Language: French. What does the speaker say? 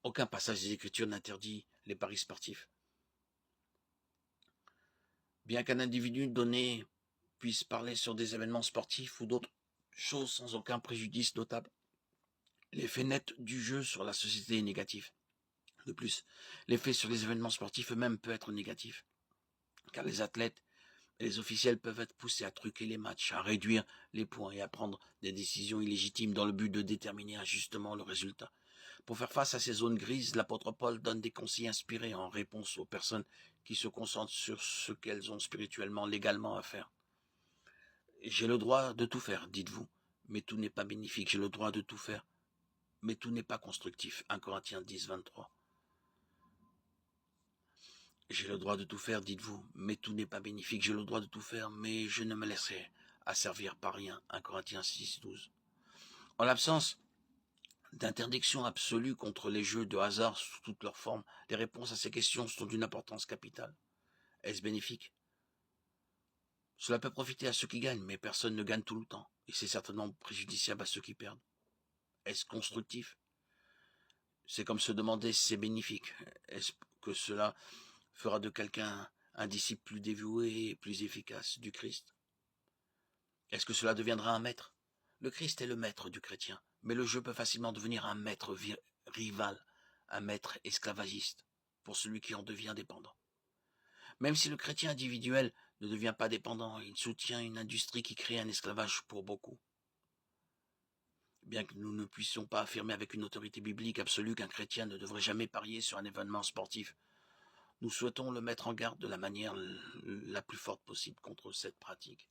Aucun passage des Écritures n'interdit les paris sportifs. Bien qu'un individu donné puisse parler sur des événements sportifs ou d'autres choses sans aucun préjudice notable, l'effet net du jeu sur la société est négatif. De plus, l'effet sur les événements sportifs eux-mêmes peut être négatif, car les athlètes et les officiels peuvent être poussés à truquer les matchs, à réduire les points et à prendre des décisions illégitimes dans le but de déterminer injustement le résultat. Pour faire face à ces zones grises, l'apôtre Paul donne des conseils inspirés en réponse aux personnes qui se concentrent sur ce qu'elles ont spirituellement, légalement à faire. J'ai le droit de tout faire, dites-vous, mais tout n'est pas bénéfique. J'ai le droit de tout faire, mais tout n'est pas constructif. 1 Corinthiens 10, 23. J'ai le droit de tout faire, dites-vous, mais tout n'est pas bénéfique. J'ai le droit de tout faire, mais je ne me laisserai asservir par rien. 1 Corinthiens 6, 12. En l'absence d'interdiction absolue contre les jeux de hasard sous toutes leurs formes, les réponses à ces questions sont d'une importance capitale. Est-ce bénéfique? Cela peut profiter à ceux qui gagnent, mais personne ne gagne tout le temps, et c'est certainement préjudiciable à ceux qui perdent. Est-ce constructif? C'est comme se demander si c'est bénéfique. Est-ce que cela fera de quelqu'un un disciple plus dévoué et plus efficace du Christ? Est-ce que cela deviendra un maître? Le Christ est le maître du chrétien, mais le jeu peut facilement devenir un maître rival, un maître esclavagiste, pour celui qui en devient dépendant. Même si le chrétien individuel ne devient pas dépendant, il soutient une industrie qui crée un esclavage pour beaucoup. Bien que nous ne puissions pas affirmer avec une autorité biblique absolue qu'un chrétien ne devrait jamais parier sur un événement sportif, nous souhaitons le mettre en garde de la manière la plus forte possible contre cette pratique.